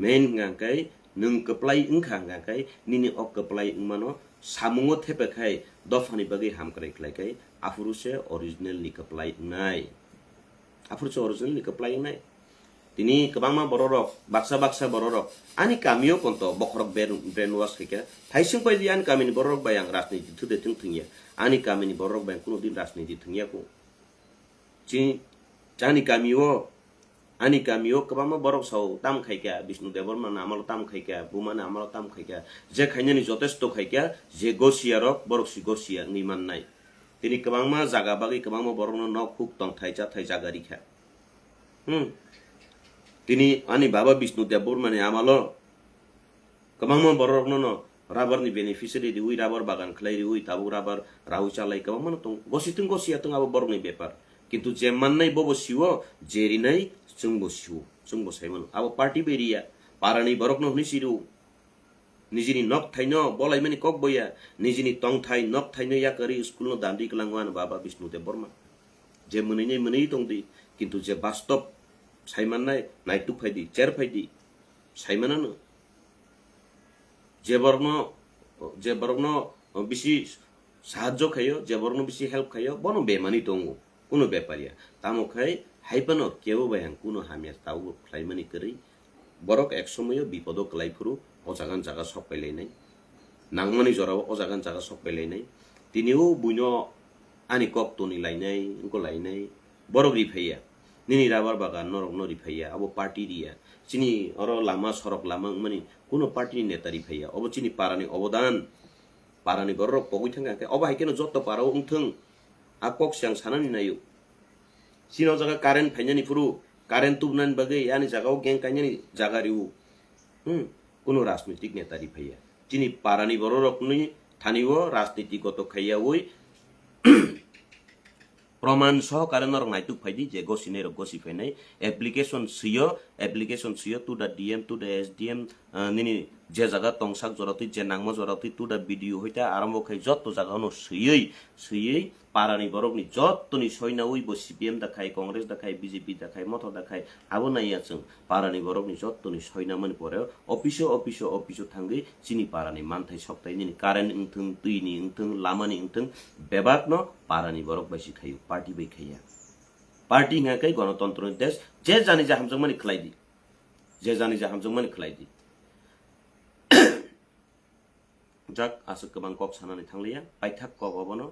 S1: মেন গাঙ্কাই নং কপ্লাই ইংখা গাঙ্কাই নিনি অক কপ্লাই ইংমানো সামুঙ্গ থেপেখাই দফানি বাগै হামকরাই খলাইকাই আফুরুসে অরিজিনাল নি কপ্লাই নাই আফুরুসে অরিজিনাল নি কপ্লাই নাই তিনি kebangma bororok baksa bororok ani kamio ponto bokrok brainwash keke thaising pai dian kamini bororok bayang rasniti thude thingya ani kamini bororok bayang kuno din rasniti thingya ko chi jani kamio kebangma borok sau tam khaika Vishnu Devorman amalo tam khaika bumana amalo tam khaika je khainani jotesto khaika je gosiarok borok si gosia niman nai tini kebangma jaga bagi kebangma borok no nok huk tong thaija gari kha tini ani baba Vishnu Devorman amalo kebangma borok no rubber ni beneficiary di ui rubber bagan khlai ui tabu rubber rahu chalai kebangma no tong gosia tong abo borok ni bepar কিন্তু যে Mannai Bob CO Jerry নাই চুংবো Simon আবো party বেরিয়া পারানি বরক ন হনিসিরু নিজিনি knock থাইন বলাই মানি cock বইয়া নিজিনি টং থাই knock থাইন ইয়াকারি school ন দান্দি কলাংওয়ান বাবা বিষ্ণু দেববর্মা যে মনেই টংদি কিন্তু যে বাস্তব সাইমান নাই নাইটু ফাইদি চের ফাইদি সাইমানানো যে বরগ্ন বেশি সাহায্য খাইও যে বরগ্ন বেশি হেল্প খাইও বনো বেমানি টঙ্গু কোনো ব্যাপারিয়া তামখাই হাইপানো কেউ বায়াং কোনো হামিয়া তাও খাইমানি করি বরক এক সময় বিপদ কলাইফুরু অজাগান জায়গা সব পাইলাই নাই নাংমানি জরাও অজাগান জায়গা সব পাইলাই নাই তিনিও বুইন আনি কক তনি লাইনাই ইনকো লাইনাই বরক রিফাইয়া নিনি রাবার বাগান নরক নরিফাইয়া আবো পার্টি রিয়া চিনি অর লামা সরক লামা মানে কোনো পার্টি নেতা রিফাইয়া অব চিনি পারানি অবদান পারানি বরক পগুই থাঙ্গা অব হাইকেনো যত পারাও উংথং akok siang sanani nayu sino jaga karen phainyani furu karen tubnan bagai yani jagao geng kanyani jaga riu kono rajnitik neta ri phaiya chini parani bororok ni thaniwo rajnitik goto khaiya oi প্রমাণ সহকারে নরক নাইতুক ফাইদি যে গসিনে গসি ফাইনাই application সিও to the DM to the SDM নিনি যে জায়গা টংসাক জরাতি যে নাংমা জরাতি টু দা ভিডিও হইতা আরম্ভ খাই যত জায়গানো সইই পারানি বরকনি যতনি সইনা উইব সিপিএম দেখাই কংগ্রেস দেখাই বিজেপি দেখাই মত দেখাই আবো নাইয়াচং পারানি বরকনি যতনি সইনা মানে পরে অফিসো থাঙ্গি চিনি পারানি মানথাই সপ্তাহে নিনি কারেন্ট ইংথং তুইনি ইংথং লামানি ইংথং বেবাক ন পারানি বরক বাইসি খাইও পার্টি बै खाइया पार्टी हिंगाकै गणतन्त्र देश जे जानि जा हमजों मानि खलाइदि जे जानि जा हमजों मानि खलाइदि जाक आसो गोबां कक सानानै थांलिया बायथाक कक अबनो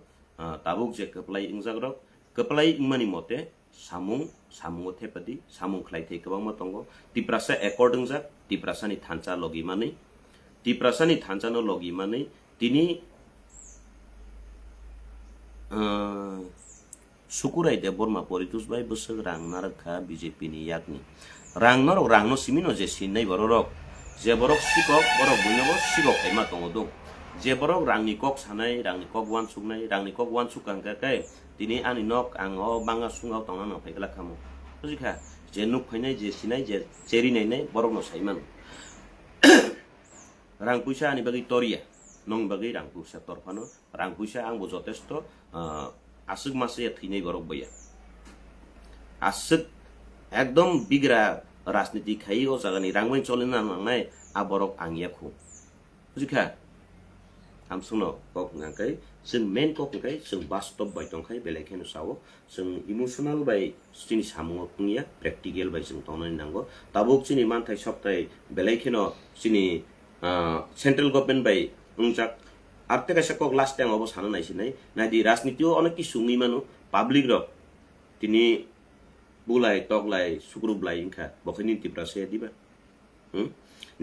S1: ताबुक जे कप्लाइ इंजाग्रक कप्लाइ इंमानि मते सामुंग थेपदि सामुं खलाइथै गोबां मा दंगो तिप्रासा एकर्डिं जाक तिप्रासानि थानचा लगिमानै तिप्रासानि थानचानो लगिमानै तिनि सुकुराय दे बोरमा परितुस बाय बसक रां नारखा बीजेपी नि याकनि रांनो सिमिनो जे सिननाय बरक जे बरक सिकक बरक बुइनबो सिकक खाइमा दङ दं je borok rangni kok sanai rangni kok wan suknai rangni kok wan sukang kai tini ani nok ang o banga sungau tongna no phaigala khamo bujikha je nuk phainai je sinai je cheri nai borok no saiman rang puisa ani bagi toria nong bagi rang puisa torfano rang puisa ang bo jotesto asuk mase thinai borok boya asuk ekdom bigra राजनीति खाई ओ जगह रांगबाई चलिना नांनाय आबरक आंगियाखौ बुजिखा आम सुनो कक नांखाय जों main कक नांखाय जों बास्तब बाय दंखाय बेलेखेनो सावो जों इमोशनल बाय सिनि सामुङाव खुंगिया प्रेक्टिकल बाय जों तनानै नांगौ ताबुक सिनि मानथाय सप्ताय बेलेखेनो सिनि सेन्ट्रेल गभर्नमेन्ट बाय उंजाक आरते कायसा कक लास्ट टाइम अबो सानो नायसिनाय नायदि राजनीतियाव अनेक कि सुङि मानु पाब्लिक र तिनि bulai toklai sukrublai ingkha bokhini tiprase diba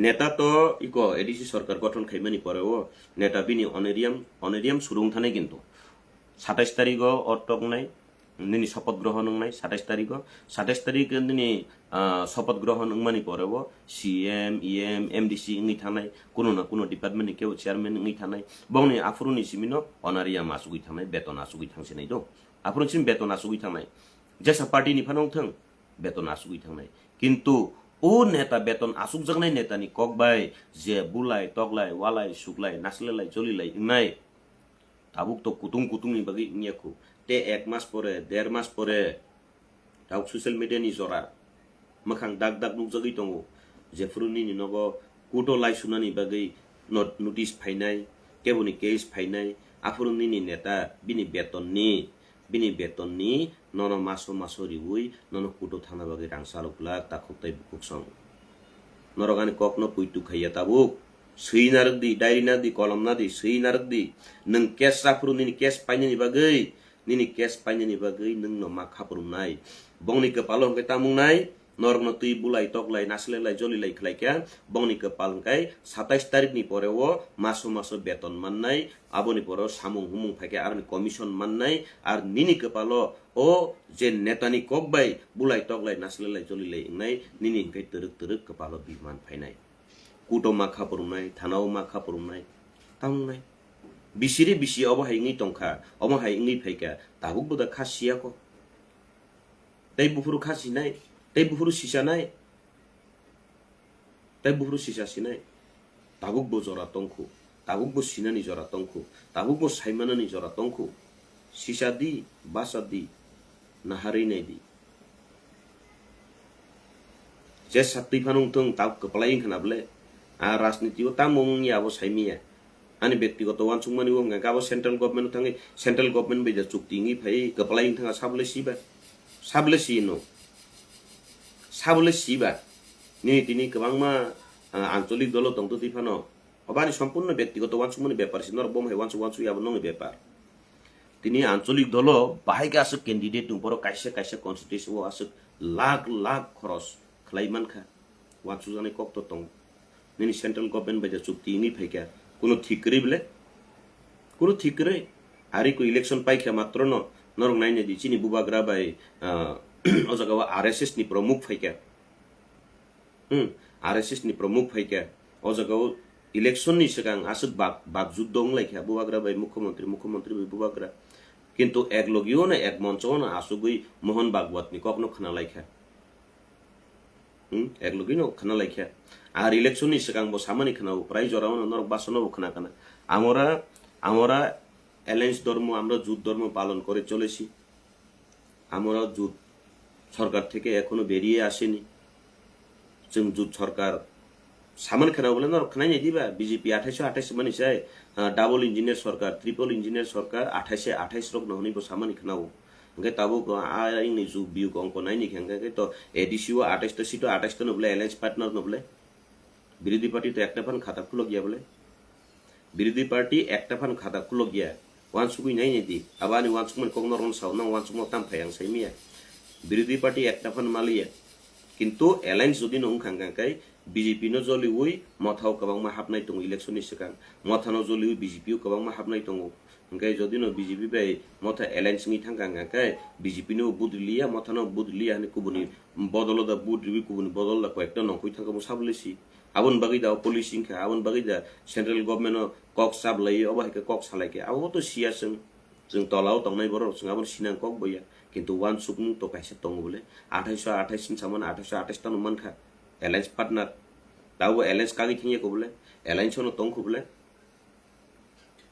S1: neta to iko edisi sarkar গঠন খাইমানি পরেও নেতা বিনি অনেরিয়াম সুরুং থানে কিন্তু 27 তারিখ অটক নাই নিনি শপথ গ্রহণ নাই 27 তারিখ নিনি শপথ গ্রহণ মানি পরেও সিএম ইএম এমডিসি ইংনি থানাই কোনো না কোনো ডিপার্টমেন্ট কেউ চেয়ারম্যান ইংনি থানাই বংনি আফরুনি সিমিনো অনারিয়াম আসুগি থানাই বেতন আসুগি থাংছে নাই দं আফরুন সিম বেতন আসুগি থানাই जैसा पार्टी नि फानों थं बेतन आसुगि थांनाय किंतु ओ नेता बेतन आसुग जगनाय नेतानि ककबाय जे बुलाय तगलाय वालाय सुगलाय नासलेलाय जलिलाय इंनाय ताबुक तो कुतुं नि बागै इंयाखौ ते 1 मास परे 1.5 मास परे दाउक सोशल मीडिया नि जरा मखां दाग नुजगै दङ जेफुरुनि नि नगो कुटो लाय सुनानि बागै नोटिस फाइनाय केबुनि केस फाइनाय आफुरुनि नि नेता बिनि बेतननि nono maso riwui nono kuto thana bagi rangsalo kula takhutai bukuksong norogani kokno puitu khaya tabuk sui nardi diary nadi kolom nadi sui nardi nung kes sapru nini kes painani bagai nung no makhapru nai bongni kepalong ke tamung nai norno tui bulai toklai naslelai jolilai khlaikya bongni kepalong kai 27 tarik ni poreo maso beton mannai aboni poreo samung humung phake arni commission mannai ar nini kepalo o je netani kokbai bulai toklai naslelai jolilai ingnai nini kai teruk kepalo biman phainai kuto makhapurunai thanao makhapurunai tamungnai bisi obo haingi tongkha omo haingi phaika tabuk boda khasiya ko tei bufuru khasinai tei bufuru sisanai tabuk bo jora tongkhu tabuk bo sinani jora tongkhu tabuk bo saimanani jora tongkhu sisadi basadi nahari nedi je satti phanung tung tab kepalaing khanable a rajniti o tamung ya bo saimia ani ব্যক্তিগত wansungmani wong ga bo central government thangi central government be ja chuktingi phai kepalaing thanga sable siba ni tini kebangma আঞ্চলিক দল তংতো তিফানো অবানি সম্পূর্ণ ব্যক্তিগত wansungmani ব্যাপার সিনর bomb হে wansu ya bonong ব্যাপার তিনি আঞ্চলিক দল বাহাইকে আসে ক্যান্ডিডেট উপর কাইসে কনস্টিটিউশন ও আসে লাখ খরচ খালাইমানখা ওয়ানসু জানে কক্ত তং নিনি সেন্ট্রাল গভর্নমেন্ট বাজে চুক্তি ইনি ফাইকা কোনো ঠিক রে আরি কো ইলেকশন পাইখা মাত্র নরং নাইনে দি চিনি বুবাগ্রা বাই অজাগাওয়া আরএসএস নি প্রমুখ ফাইকা অজাগাও ইলেকশন नि सिगां आसुक बागजुद दं लाइखा बुबाग्रा बाय मुख्यमंत्री बाय बुबाग्रा किंतु एक लगियो ना एक मंचो ना आसुगै मोहन भागवत नि कखनो खाना लाइखा एक लगिनो खाना लाइखा आर इलेक्शन नि सिगां बो सामानि खाना प्राय जराव नरक बासनो खाना আমরা অ্যালায়েন্স ধর্ম আমরা জুট ধর্ম পালন করে চলেছি আমরা জুট সরকার থেকে এখনো বেরিয়ে আসেনি जों জুট সরকার सामान खाना बोले न रखना नहीं दिबा बीजेपी 28 माने जाय डबल इंजीनियर सरकार ट्रिपल इंजीनियर सरकार 28 रक नहनि बो सामान खानाओ ओंगे ताबो आ इंनि जु बिउ अंक नाइनि खेंगे तो एडीसीओ 28 तो सीटो 28 तो नबले अलायंस पार्टनर नबले विरोधी पार्टी तो एकटा फान खाता खुलो गया बोले विरोधी पार्टी एकटा फान खाता खुलो गया वानसुगुइ नाइनि दि आबानि वानसुमन कगनरन साव न वानसुमो ताम फायां सैमिया विरोधी पार्टी एकटा फान मालिया किंतु अलायंस जदि नं खांगाकाय बीजेपी नो जलिउइ मथाव कबां मा हाबनाय दं इलेक्शन नि सिगां मथानो जलिउ बीजेपी कबां मा हाबनाय दं ओंखाय जदि नो बीजेपी बाय मथा अलायंस नि थांगांगाकाय बीजेपी नो बुदलिया मथानो बुदलिया नि कुबुनि बदलदा बुदरिबि कुबुनि बदलदा कयेकटा नंखै थांगा साबलेसि abon bagi da policing kha abon bagi da central government kok sab lai oba ke kok salai ke abo to sia जों तलाव तंनाय बर जों आबो सिनां कक बया किन्तु वान सुकनु तो काइसे तंग बोले 2828 सिन सामान 2828 तन मानखा एलायंस पार्टनार दाव एलायंस कागि थिंगे को बोले एलायंस नो तंग को बोले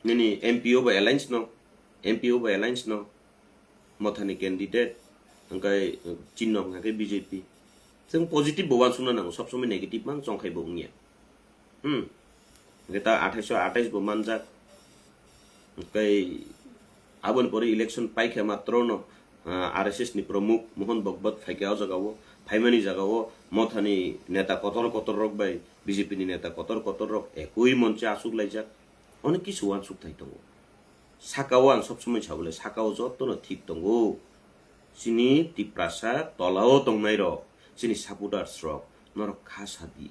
S1: निनी एमपीओ बा एलायंस नो मथानि कैंडिडेट अंकाय चिन्ह हाके बीजेपी जों पॉजिटिव बवान सुना नांगौ सब समय नेगेटिव मान जंखाय बंगिया गेता 2828 बो मानजा अंकाय आबन परे इलेक्शन पाइखे मात्र न आरएसएस नि प्रमुख मोहन भगवत फाइकेआव जगावो फाइमानि जगावो मथानि नेता कतर कतर रक बाय बीजेपी नि नेता कतर कतर रक एकई मनचे आसुक लाइजाक अनेक किछु आनसुक थाइ दङ साकाव आं सब समय साबले साकाव जतनो ठीक दङ सिनि तिप्रासा तलाव दंनाय र सिनि सापुदार स्रक नर खासादि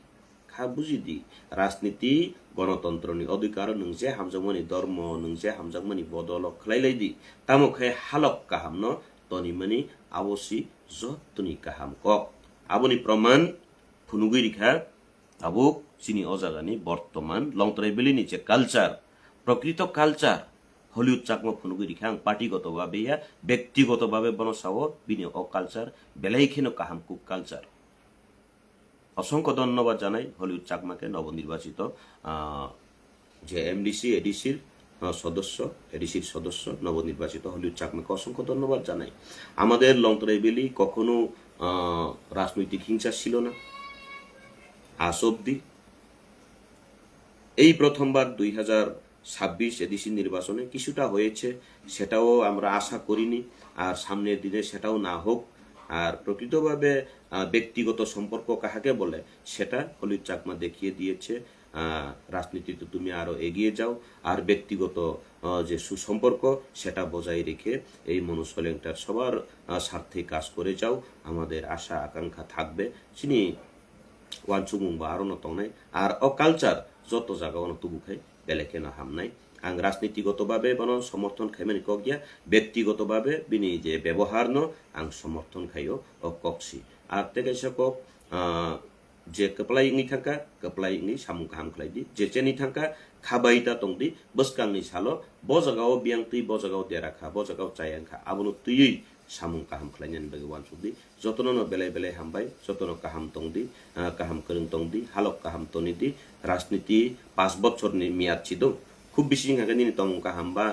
S1: खा बुजिदि राजनीति गणतन्त्रनि अधिकार नोंजे हामजांमनि धर्म नोंजे हामजांमनि बदल खलाइलायदि तामोखाय हालक काहाम न तनिमनि आवसि जतनि काहाम कक आबनि प्रमाण फुनुगिरिखा आबो सिनि अजागानि वर्तमान लंतराइबेलिनि जे कालचार प्रकृत कालचार हलिउड चाकमा फुनुगिरिखा आं पार्टीगतभावे या व्यक्तिगतभावे बनसावो बिनि अ कालचार बेलायखेनो काहामकु कालचार असंख्य धन्यवाद जानाय हलिउड चाकमाके नवनिर्वाचित जे एमडीसी एडिसिर सदस्य नवनिर्वाचित हलिउड चाकमाके असंख्य धन्यवाद जानाय आमादेर लंतराइबेली कखनो राजनैतिक हिंसा छिल ना आज अब्दि এই প্রথমবার 2026 এডিসি নির্বাচনে কিছুটা হয়েছে সেটাও আমরা আশা করিনি আর সামনের দিনে সেটাও না হোক আর প্রকৃতভাবে ব্যক্তিগত সম্পর্ক কাহাকে বলে সেটা হলিউড চাকমা দেখিয়ে দিয়েছে রাজনীতিতে তুমি আরো এগিয়ে যাও আর ব্যক্তিগত যে সুসম্পর্ক সেটা বজায় রেখে এই মনুষ্যলেংটার সবার স্বার্থে কাজ করে যাও আমাদের আশা আকাঙ্ক্ষা থাকবে চিনি ওয়ানসুমুং বা আরো নতংনাই আর অকালচার যত জায়গা তুবুখাই বেলেকে না হামনাই आं राजनीतिगतभावे बनो समर्थन खाइमानि कक गया व्यक्तिगतभावे बिनि जे व्यवहार न आं समर्थन खायो अ कक्सि आर तेगाइसा कक जे कप्लाइंगनि थांका कप्लाइंगनि सामु गाहाम खालायदि जेचेनि थांका खाबायता तंदि बसकांनि सालो ब जगाव बियांति ब जगाव देराखा ब जगाव चायांखा आबनो तुयै सामु गाहाम खालायनानि भगवान सुदि जतननो बेलाय बेलाय हामबाय जतनो काहाम तंदि काहाम करं तंदि हालक काहाम तनिदि राजनीति 5 बछरनि मियाद छिदो খুব বেশি গানি তং কাহাম বা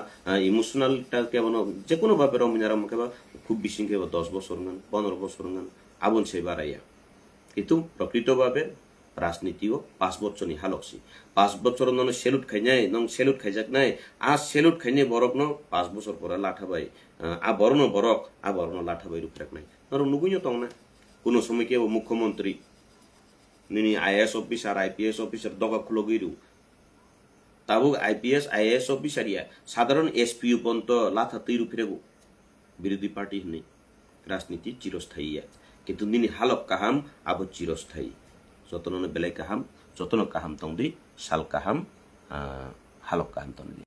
S1: ইমোশনাল টা কেবন যে কোনো ভাবে রমিনারাম কেবা খুব বেশি কেব 10 বছর গান 15 বছর গান আবন সে বাড়াইয়া কিন্তু প্রকৃতভাবে রাজনীতিও 5 বছরনি হালকসি 5 বছর নন সেলুট খাইনাই নং সেলুট খাইজাক নাই আজ সেলুট খাইনে বরক ন 5 বছর পরে লাঠাবাই আ বরন বরক আ বরন লাঠাবাই রুফরাক নাই নর নুগুইও তং না কোন সময় কেব মুখ্যমন্ত্রী নিনি আইএএস অফিসার আইপিএস অফিসার দগা খুলগিরু ताबुक आईपीएस आईएएस अफिसारिया साधारण एसपीयू पन्त लाथा तैरु फिरेगो विरोधी पार्टी हने राजनीति चिरस्थायी किन्तु निनि हालक काहाम आबो चिरस्थायी जतन बेलाय काहाम जतन काहाम तंदी साल काहाम हालक काहाम तंदी